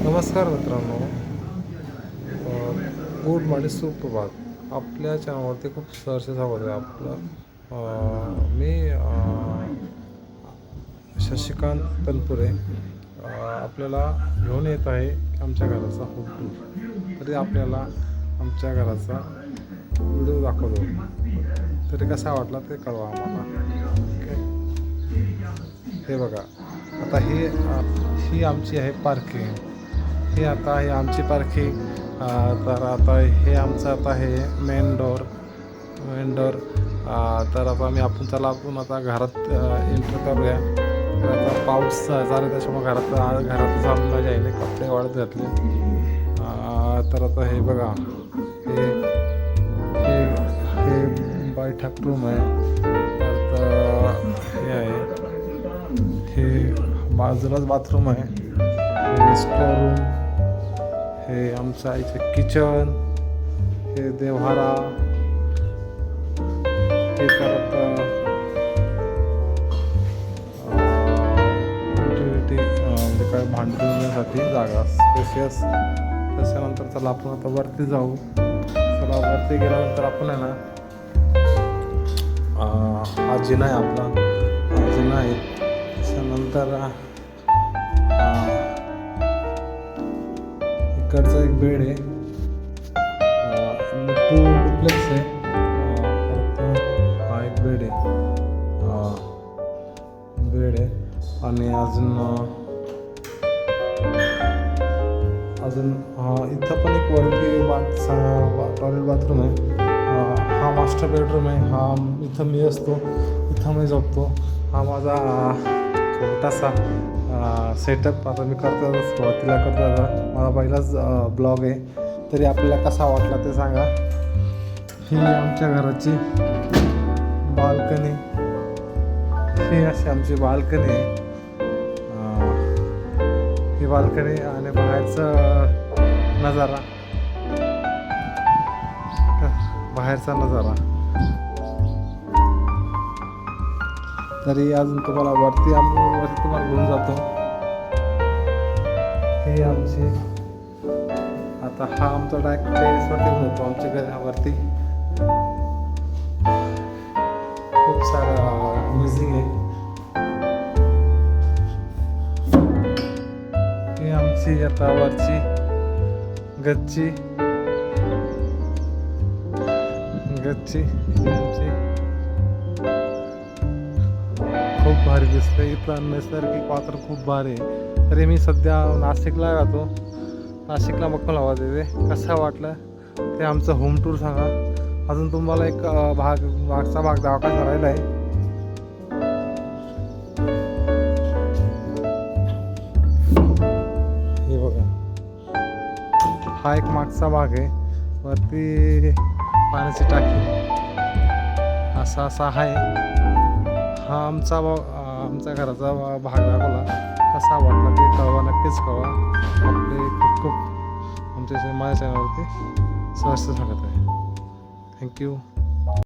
नमस्कार मित्रांनो, good morning सुप्रभात. आपल्या चॅनलवरती खूप सहर्ष स्वागत आहे आपलं. मी शशिकांत तनपुरे आपल्याला घेऊन येत आहे आमच्या घराचा होम टूर. तरी आपल्याला आमच्या घराचा व्हिडिओ दाखवतो, तरी कसा वाटला ते कळवा आम्हाला. ओके, हे बघा, आता ही आमची आहे पार्किंग. ही आता आहे आमची पार्किंग. तर आता हे आमचं आता आहे मेन डोर. तर आता आपण आता घरात एंटर करूया. तर आता पाऊस चालू त्याच्यामुळे घरात चालून जायले, कपडे वाळत घातले. तर आता हे बघा, हे हे बैठक रूम आहे. तर हे आहे, हे बाजूलाच बाथरूम आहे. हे स्टोर रूम, हे आमचं आईचं किचन, हे देव्हारा, हे परत युटिलिटी म्हणजे काय भांडी धुण्यासाठी जागा स्पेशियस. त्याच्यानंतर चला आपण आता वरती जाऊ. चला वरती गेल्यानंतर आपण आहे ना, हा जिना आहे आपला, हा जिना आहे. त्याच्यानंतर इकडचा एक बेड आहे, टू डुप्लेक्स आहे. हा एक बेड आहे आणि अजून इथं पण एक वरती टॉयलेट बाथरूम आहे. हा मास्टर बेडरूम आहे. हा इथं मी असतो, इथं मी झोपतो. हा माझा छोटासा सेटअप आता मी करतो, सुरुवातीला करतो. आता माझा पहिलाच ब्लॉग आहे, तरी आपल्याला कसा वाटला ते सांगा. ही आमच्या घराची बाल्कनी, ही अशी आमची बाल्कनी आहे. ही बाल्कनी आणि बाहेरचा नजारा, तरी अजून तुम्हाला वरती तुम्हाला घेऊन जातो. हे आमची आता हा आमचा डायरेक्ट टेरेसवरती घेऊन जातो. आमच्या घरावरती खूप सारा म्युझिक आहे. ही आमची आता वरची गच्ची आमची खूप भारी दिसते. इथलं नैसर्गिक वातावरण खूप भारी आहे. तरी मी सध्या नाशिकला राहतो. नाशिकला मक्कल आवाज येते. कसा वाटलं ते आमचं होम टूर सांगा. अजून तुम्हाला एक मागचा भाग दाखवायचा राहिला आहे. हे बघा, हा एक मागचा भाग आहे. वरती पाण्याची टाकी असा आहे. हा आमच्या घराचा भाग दाखवला. कसा वाटला ते कळवा, नक्कीच कळवा. आपले खूप आमच्या माझ्या चॅनलवरती सहर्ष स्वागत आहे. थँक्यू.